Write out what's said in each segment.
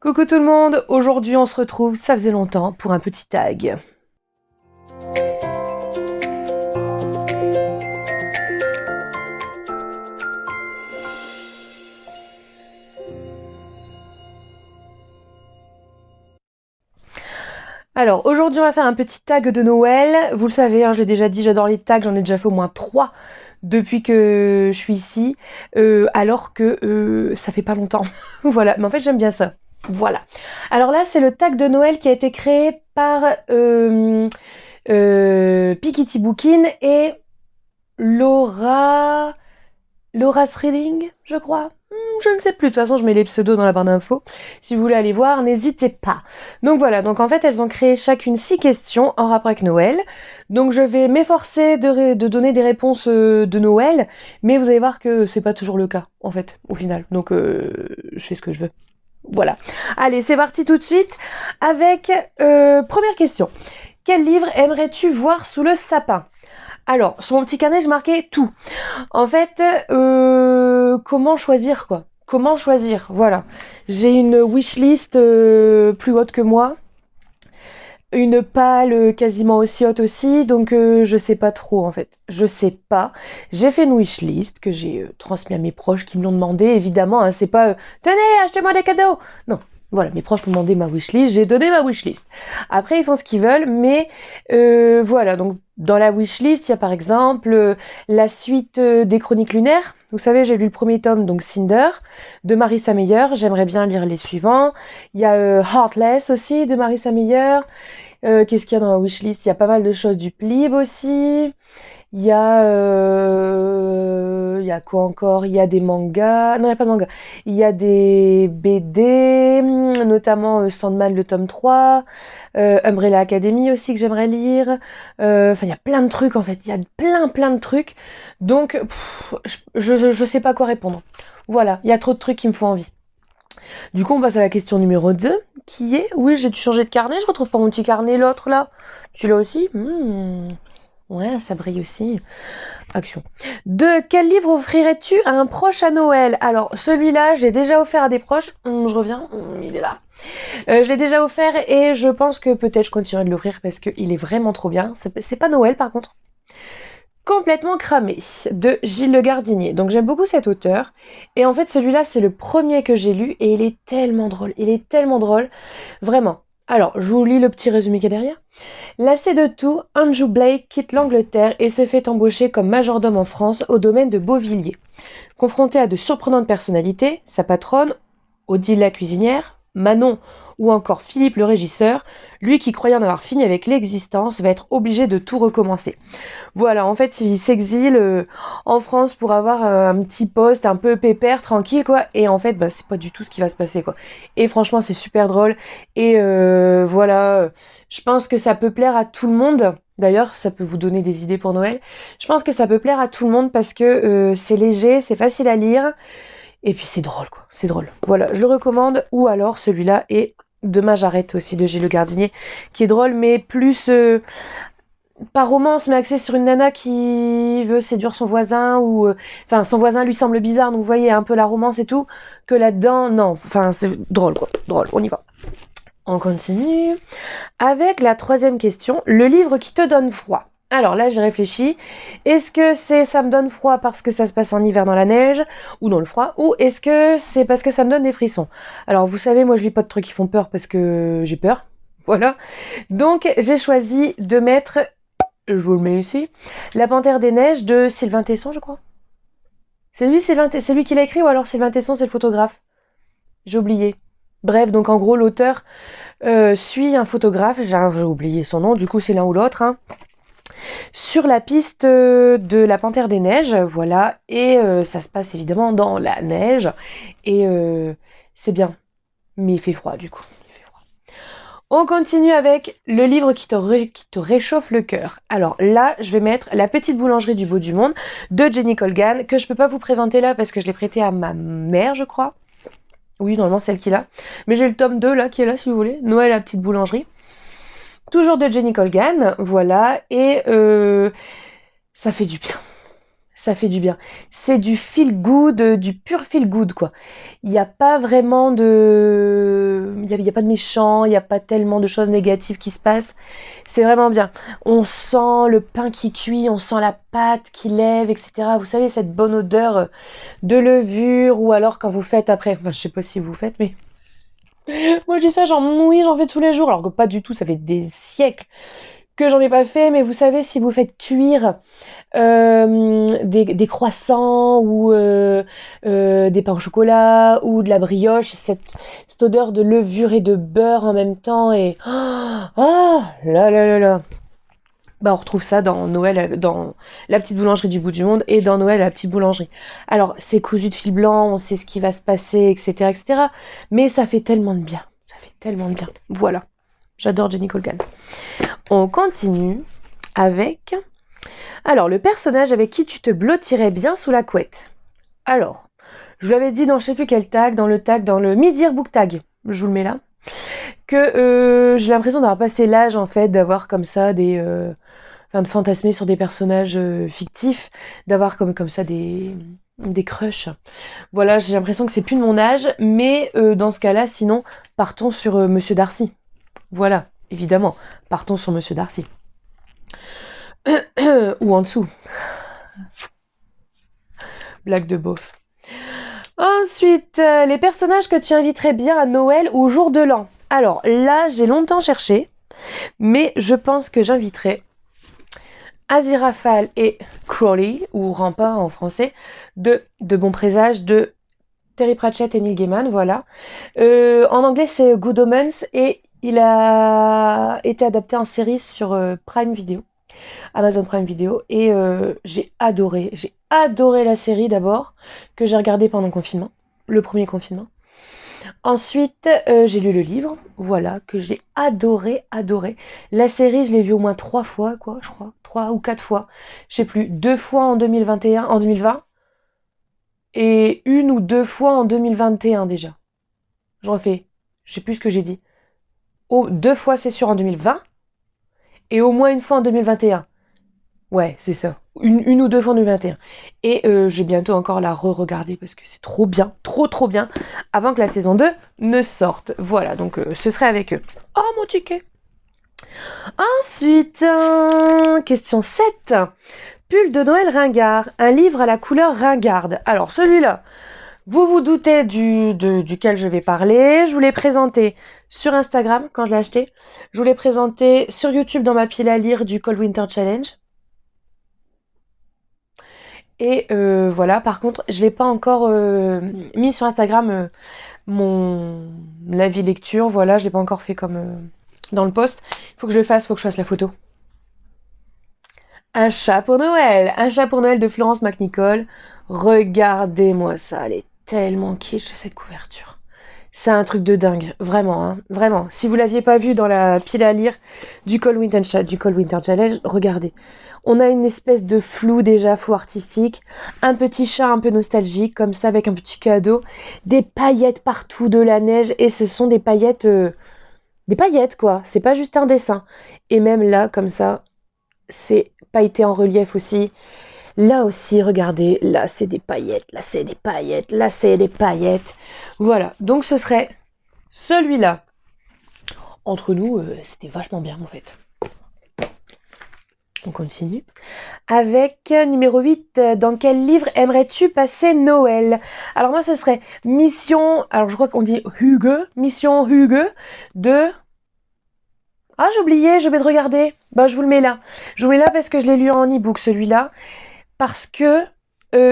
Coucou tout le monde, aujourd'hui on se retrouve, ça faisait longtemps, pour un petit tag. Alors aujourd'hui on va faire un petit tag de Noël, vous le savez, hein, je l'ai déjà dit, j'adore les tags, j'en ai déjà fait au moins 3 depuis que je suis ici, alors que ça fait pas longtemps, voilà, mais en fait j'aime bien ça. Voilà. Alors là, c'est le tag de Noël qui a été créé par Piketty Bookin et Laura's Reading, je crois. Je ne sais plus, de toute façon je mets les pseudos dans la barre d'infos. Si vous voulez aller voir, n'hésitez pas. Donc voilà, donc en fait elles ont créé chacune 6 questions en rapport avec Noël. Donc je vais m'efforcer de donner des réponses de Noël, mais vous allez voir que c'est pas toujours le cas, en fait, au final. Donc je fais ce que je veux. Voilà. Allez, c'est parti tout de suite avec première question. Quel livre aimerais-tu voir sous le sapin ? Alors, sur mon petit carnet, je marquais tout. En fait, comment choisir quoi ? Comment choisir ? Voilà. J'ai une wishlist plus haute que moi. Une palle quasiment aussi haute aussi, donc je sais pas trop en fait. Je sais pas. J'ai fait une wishlist que j'ai transmis à mes proches qui me l'ont demandé, évidemment. Hein, c'est pas tenez, achetez-moi des cadeaux. Non. Voilà, mes proches m'ont demandé ma wishlist, j'ai donné ma wishlist. Après, ils font ce qu'ils veulent, mais voilà. Donc, dans la wishlist, il y a par exemple la suite des Chroniques lunaires. Vous savez, j'ai lu le premier tome, donc Cinder, de Marissa Meyer. J'aimerais bien lire les suivants. Il y a Heartless aussi, de Marissa Meyer. Qu'est-ce qu'il y a dans la wishlist ? Il y a pas mal de choses du Plib aussi. Il y a quoi encore ? Il y a des mangas. Non, il n'y a pas de manga. Il y a des BD, notamment Sandman le tome 3, Umbrella Academy aussi que j'aimerais lire. Enfin, il y a plein de trucs en fait. Il y a plein de trucs. Donc, je sais pas quoi répondre. Voilà, il y a trop de trucs qui me font envie. Du coup, on passe à la question numéro 2, qui est... Oui, j'ai dû changer de carnet, je retrouve pas mon petit carnet, l'autre là. Tu l'as aussi ? Ouais, ça brille aussi. Action. De quel livre offrirais-tu à un proche à Noël ? Alors, celui-là, j'ai déjà offert à des proches. Je reviens, il est là. Je l'ai déjà offert et je pense que peut-être je continuerai de l'offrir parce qu'il est vraiment trop bien. C'est pas Noël par contre. Complètement cramé de Gilles Le Gardinier. Donc j'aime beaucoup cet auteur. Et en fait celui-là c'est le premier que j'ai lu et il est tellement drôle. Il est tellement drôle. Vraiment. Alors je vous lis le petit résumé qu'il y a derrière. Lassé de tout, Andrew Blake quitte l'Angleterre et se fait embaucher comme majordome en France au domaine de Beauvilliers. Confronté à de surprenantes personnalités, sa patronne, Odile la cuisinière, Manon ou encore Philippe le régisseur, lui qui croyait en avoir fini avec l'existence va être obligé de tout recommencer. Voilà, en fait, il s'exile en France pour avoir un petit poste un peu pépère, tranquille, quoi. Et en fait, c'est pas du tout ce qui va se passer, quoi. Et franchement, c'est super drôle. Et voilà, je pense que ça peut plaire à tout le monde. D'ailleurs, ça peut vous donner des idées pour Noël. Je pense que ça peut plaire à tout le monde parce que c'est léger, c'est facile à lire. Et puis c'est drôle, quoi. C'est drôle. Voilà, je le recommande. Ou alors celui-là et Demain j'arrête aussi de Gilles Le Gardinier, qui est drôle, mais plus... pas romance, mais axé sur une nana qui veut séduire son voisin, ou... Enfin, son voisin lui semble bizarre, donc vous voyez, un peu la romance et tout, que là-dedans, non. Enfin, c'est drôle, quoi. Drôle, on y va. On continue avec la troisième question. Le livre qui te donne froid. Alors là, j'ai réfléchi. Est-ce que c'est ça me donne froid parce que ça se passe en hiver dans la neige ou dans le froid, ou est-ce que c'est parce que ça me donne des frissons ? Alors vous savez, moi je lis pas de trucs qui font peur parce que j'ai peur. Voilà. Donc j'ai choisi de mettre, je vous le mets ici, La Panthère des Neiges de Sylvain Tesson, je crois. C'est lui qui l'a écrit, ou alors Sylvain Tesson c'est le photographe ? J'ai oublié. Bref, donc en gros l'auteur suit un photographe, j'ai oublié son nom, du coup c'est l'un ou l'autre, hein, sur la piste de la Panthère des Neiges, voilà, et ça se passe évidemment dans la neige, et c'est bien, mais il fait froid du coup. On continue avec le livre qui te réchauffe le cœur. Alors là, je vais mettre La Petite Boulangerie du Bout du Monde de Jenny Colgan, que je peux pas vous présenter là parce que je l'ai prêté à ma mère, je crois. Oui, normalement c'est elle qui l'a. Mais j'ai le tome 2 là, qui est là si vous voulez. Noël, la petite boulangerie. Toujours de Jenny Colgan, voilà. Et ça fait du bien. Ça fait du bien. C'est du feel good, du pur feel good, quoi. Il n'y a pas vraiment de... y a pas de méchants, il n'y a pas tellement de choses négatives qui se passent. C'est vraiment bien. On sent le pain qui cuit, on sent la pâte qui lève, etc. Vous savez, cette bonne odeur de levure, ou alors quand vous faites après, enfin je sais pas si vous faites, mais moi je dis ça, oui, j'en fais tous les jours, alors que pas du tout, ça fait des siècles que j'en ai pas fait, mais vous savez, si vous faites cuire des croissants ou des pains au chocolat ou de la brioche, cette odeur de levure et de beurre en même temps, et là là là là. Bah, on retrouve ça dans Noël, dans la petite boulangerie du bout du monde, et dans Noël, la petite boulangerie. Alors, c'est cousu de fil blanc, on sait ce qui va se passer, etc., etc. Mais ça fait tellement de bien. Ça fait tellement de bien. Voilà. J'adore Jenny Colgan. On continue avec... Alors, le personnage avec qui tu te blottirais bien sous la couette. Alors, je vous l'avais dit dans je sais plus quel tag, dans le Midir Book Tag. Je vous le mets là. Que j'ai l'impression d'avoir passé l'âge, en fait, d'avoir comme ça des... de fantasmer sur des personnages fictifs, d'avoir comme ça des crushs. Voilà, j'ai l'impression que c'est plus de mon âge, mais dans ce cas-là, sinon, partons sur Monsieur Darcy. Voilà, évidemment, partons sur Monsieur Darcy. Ou en dessous. Blague de beauf. Ensuite, les personnages que tu inviterais bien à Noël ou jour de l'an. Alors là, j'ai longtemps cherché, mais je pense que j'inviterais Aziraphale et Crowley, ou Rempart en français, de Bon Présage, de Terry Pratchett et Neil Gaiman, voilà. En anglais, c'est Good Omens, et il a été adapté en série sur Prime Video, Amazon Prime Video, et j'ai adoré la série d'abord, que j'ai regardée pendant le confinement, le premier confinement. Ensuite, j'ai lu le livre, voilà, que j'ai adoré. La série, je l'ai vue au moins 3 fois, quoi, je crois. 3 ou 4 fois. Je sais plus, 2 fois en 2020, et 1 ou 2 fois en 2021 déjà. Je refais, je sais plus ce que j'ai dit. 2 fois, c'est sûr, en 2020, et au moins 1 fois en 2021. Ouais, c'est ça. Une ou 2 fois en 2021. Et je vais bientôt encore la re-regarder parce que c'est trop bien, trop bien, avant que la saison 2 ne sorte. Voilà, donc ce serait avec eux. Oh, mon ticket. Ensuite, question 7. Pull de Noël ringard, un livre à la couleur ringarde. Alors, celui-là, vous vous doutez duquel je vais parler. Je vous l'ai présenté sur Instagram quand je l'ai acheté. Je vous l'ai présenté sur YouTube dans ma pile à lire du Cold Winter Challenge. Et voilà, par contre, je l'ai pas encore mis sur Instagram mon avis lecture. Voilà, je l'ai pas encore fait comme dans le post. Il faut que je le fasse, faut que je fasse la photo. Un chat pour Noël de Florence McNichol. Regardez-moi ça, elle est tellement kitsch cette couverture. C'est un truc de dingue, vraiment, hein, vraiment. Si vous l'aviez pas vu dans la pile à lire du Cold Winter Challenge, regardez. On a une espèce de flou déjà, flou artistique, un petit chat un peu nostalgique, comme ça, avec un petit cadeau, des paillettes partout, de la neige, et ce sont des paillettes quoi, c'est pas juste un dessin. Et même là, comme ça, c'est pailleté en relief aussi. Là aussi, regardez, là c'est des paillettes, là c'est des paillettes, là c'est des paillettes. Voilà, donc ce serait celui-là. Entre nous, c'était vachement bien en fait. On continue. Avec numéro 8, dans quel livre aimerais-tu passer Noël? Alors moi ce serait Mission, alors je crois qu'on dit Mission Hugue de... Ah j'ai oublié de regarder. Bah je vous le mets là. Je vous le mets là parce que je l'ai lu en e-book celui-là. Parce que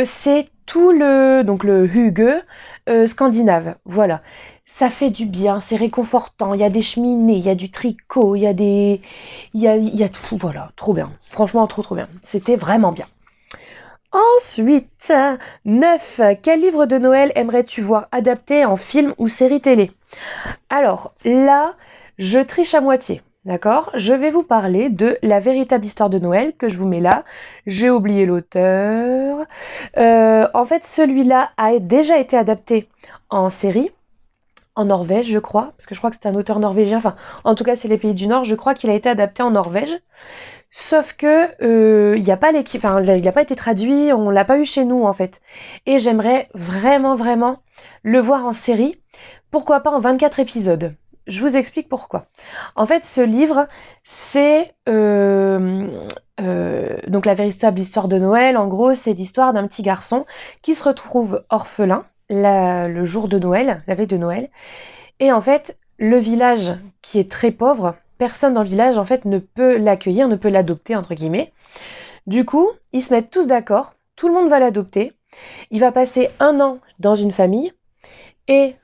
c'est tout le Hugue scandinave. Voilà. Ça fait du bien, c'est réconfortant, il y a des cheminées, il y a du tricot, il y a tout, voilà, trop bien. Franchement, trop bien. C'était vraiment bien. Ensuite, 9. Quel livre de Noël aimerais-tu voir adapté en film ou série télé? Alors, là, je triche à moitié. D'accord? Je vais vous parler de La véritable histoire de Noël, que je vous mets là. J'ai oublié l'auteur. En fait, celui-là a déjà été adapté en série, en Norvège, je crois, parce que je crois que c'est un auteur norvégien, enfin, en tout cas, c'est les pays du Nord, je crois qu'il a été adapté en Norvège. Sauf que il n'a pas été traduit, on l'a pas eu chez nous, en fait. Et j'aimerais vraiment le voir en série. Pourquoi pas en 24 épisodes? je vous explique pourquoi. En fait, ce livre, c'est donc la véritable histoire de Noël. En gros, c'est l'histoire d'un petit garçon qui se retrouve orphelin le jour de Noël, la veille de Noël. Et en fait, le village qui est très pauvre, personne dans le village en fait ne peut l'accueillir, ne peut l'adopter entre guillemets. Du coup, ils se mettent tous d'accord, tout le monde va l'adopter. Il va passer 1 an dans une famille et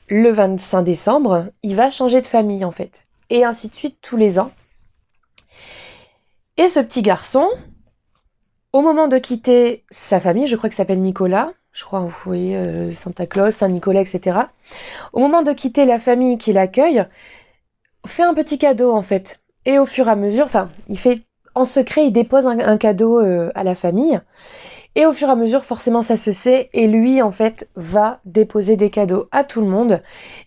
le 25 décembre, il va changer de famille en fait. Et ainsi de suite tous les ans. Et ce petit garçon, au moment de quitter sa famille, je crois qu'il s'appelle Nicolas, je crois, vous voyez, Santa Claus, Saint-Nicolas, etc. Au moment de quitter la famille qui l'accueille, fait un petit cadeau en fait. Et au fur et à mesure, enfin, il fait en secret, il dépose un cadeau à la famille. Et au fur et à mesure, forcément, ça se sait. Et lui, en fait, va déposer des cadeaux à tout le monde.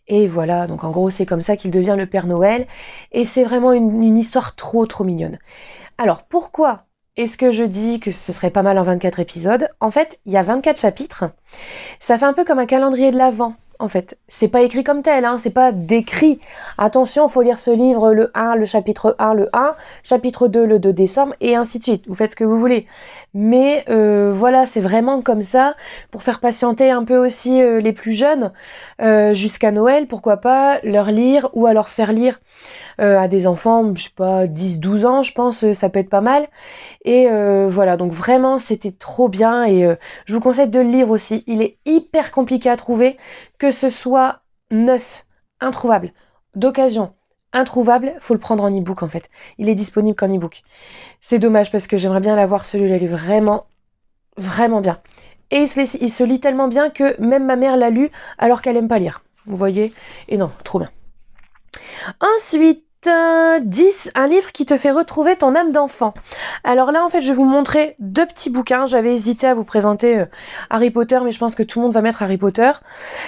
Et voilà, donc en gros, c'est comme ça qu'il devient le Père Noël. Et c'est vraiment une histoire trop, trop mignonne. Alors, pourquoi est-ce que je dis que ce serait pas mal en 24 épisodes? En fait, il y a 24 chapitres. Ça fait un peu comme un calendrier de l'Avent. En fait, c'est pas écrit comme tel, hein, c'est pas décrit. Attention, faut lire ce livre, le 1, le chapitre 1, le 1, chapitre 2, le 2 décembre, et ainsi de suite. Vous faites ce que vous voulez. Mais voilà, c'est vraiment comme ça, pour faire patienter un peu aussi les plus jeunes, jusqu'à Noël, pourquoi pas, leur lire, ou alors faire lire à des enfants, je sais pas, 10-12 ans, je pense, ça peut être pas mal. Et voilà, donc vraiment, c'était trop bien et je vous conseille de le lire aussi. Il est hyper compliqué à trouver, que ce soit neuf, introuvable, d'occasion, introuvable, faut le prendre en e-book en fait. Il est disponible qu'en e-book. C'est dommage parce que j'aimerais bien l'avoir celui-là, il est vraiment, vraiment bien. Et il se lit tellement bien que même ma mère l'a lu alors qu'elle aime pas lire. Vous voyez? Et non, trop bien. Ensuite, 10, un livre qui te fait retrouver ton âme d'enfant. Alors là, en fait, je vais vous montrer 2 petits bouquins. J'avais hésité à vous présenter Harry Potter, mais je pense que tout le monde va mettre Harry Potter.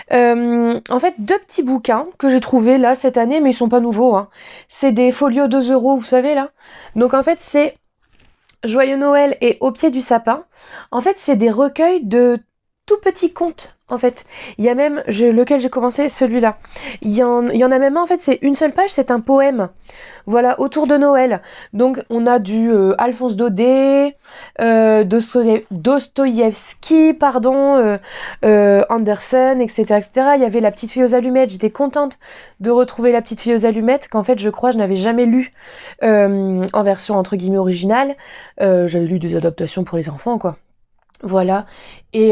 En fait, 2 petits bouquins que j'ai trouvés là cette année, mais ils sont pas nouveaux, hein. C'est des folios 2 €, vous savez là. Donc en fait, c'est Joyeux Noël et Au pied du sapin. En fait, c'est des recueils de tout petits contes. En fait, il y a même lequel j'ai commencé, celui-là. Il y en a même un, en fait, c'est une seule page, c'est un poème. Voilà, autour de Noël. Donc, on a du Alphonse Daudet, Dostoïevski, pardon, Andersen, etc., etc. Il y avait La petite fille aux allumettes. J'étais contente de retrouver La petite fille aux allumettes, qu'en fait, je crois, je n'avais jamais lu en version entre guillemets originale. J'avais lu des adaptations pour les enfants, quoi. Voilà, et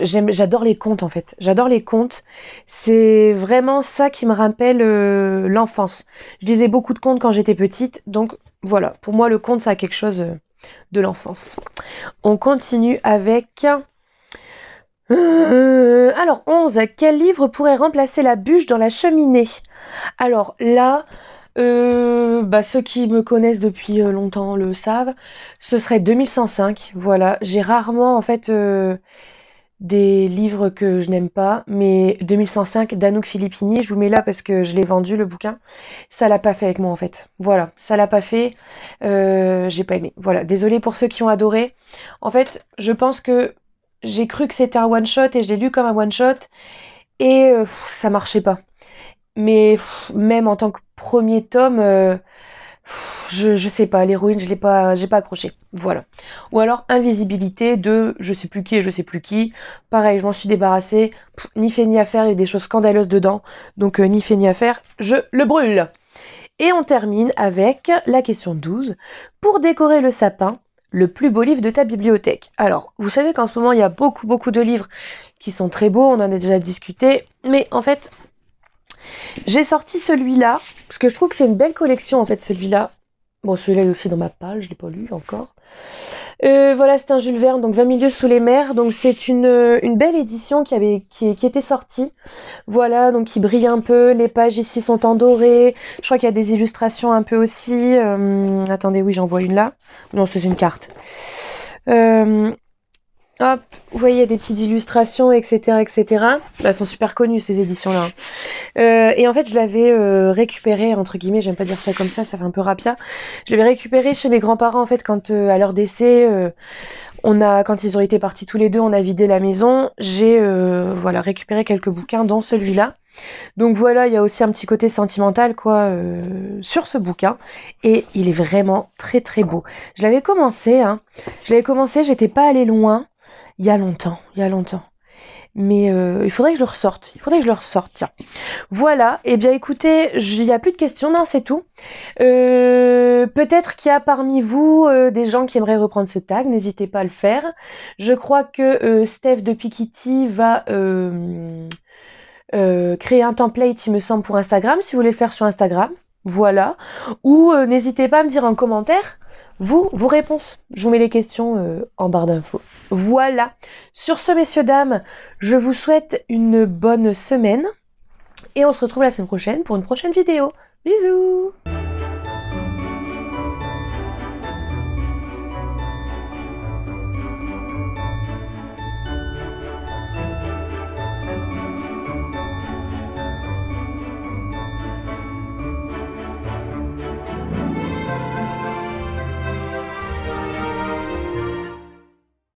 j'adore les contes en fait. J'adore les contes. C'est vraiment ça qui me rappelle l'enfance. Je lisais beaucoup de contes quand j'étais petite, donc voilà. Pour moi, le conte, ça a quelque chose de l'enfance. On continue avec. Alors 11. Quel livre pourrait remplacer la bûche dans la cheminée? Alors là, ceux qui me connaissent depuis longtemps le savent, ce serait 2105. Voilà, j'ai rarement en fait des livres que je n'aime pas, mais 2105 d'Anouk Filippini, je vous mets là parce que je l'ai vendu le bouquin. Ça l'a pas fait avec moi en fait. Voilà, ça l'a pas fait. J'ai pas aimé. Voilà, désolée pour ceux qui ont adoré. En fait, je pense que j'ai cru que c'était un one shot et je l'ai lu comme un one shot et ça marchait pas. Mais même en tant que premier tome, je sais pas, l'héroïne, j'ai pas accroché. Voilà. Ou alors Invisibilité de je sais plus qui et je sais plus qui. Pareil, je m'en suis débarrassée. Ni fait ni à faire, il y a des choses scandaleuses dedans. Donc ni fait ni à faire, je le brûle. Et on termine avec la question 12. Pour décorer le sapin, le plus beau livre de ta bibliothèque. Alors, vous savez qu'en ce moment, il y a beaucoup, beaucoup de livres qui sont très beaux, on en a déjà discuté. Mais en fait, j'ai sorti celui-là, parce que je trouve que c'est une belle collection, en fait, celui-là. Bon, celui-là est aussi dans ma palle, je l'ai pas lu encore. Voilà, c'est un Jules Verne, donc 20 milieux sous les mers. Donc c'est une belle édition qui était sortie. Voilà, donc qui brille un peu. Les pages ici sont en doré. Je crois qu'il y a des illustrations un peu aussi. Attendez, oui, j'en vois une là. Non, c'est une carte. Hop, vous voyez, il y a des petites illustrations, etc., etc. Elles sont super connues, ces éditions-là. Et en fait, je l'avais récupéré, entre guillemets, j'aime pas dire ça comme ça fait un peu rapia. Je l'avais récupéré chez mes grands-parents, en fait, quand à leur décès, quand ils ont été partis tous les deux, on a vidé la maison. J'ai récupéré quelques bouquins, dont celui-là. Donc voilà, il y a aussi un petit côté sentimental quoi sur ce bouquin et il est vraiment très très beau. Je l'avais commencé, j'étais pas allée loin il y a longtemps, Mais il faudrait que je le ressorte, tiens. Voilà, et bien écoutez, il n'y a plus de questions, non, c'est tout. Peut-être qu'il y a parmi vous des gens qui aimeraient reprendre ce tag, n'hésitez pas à le faire. Je crois que Steph de Pikitty va créer un template, il me semble, pour Instagram, si vous voulez le faire sur Instagram. Voilà. Ou n'hésitez pas à me dire en commentaire vos réponses. Je vous mets les questions en barre d'infos. Voilà. Sur ce, messieurs, dames, je vous souhaite une bonne semaine. Et on se retrouve la semaine prochaine pour une prochaine vidéo. Bisous!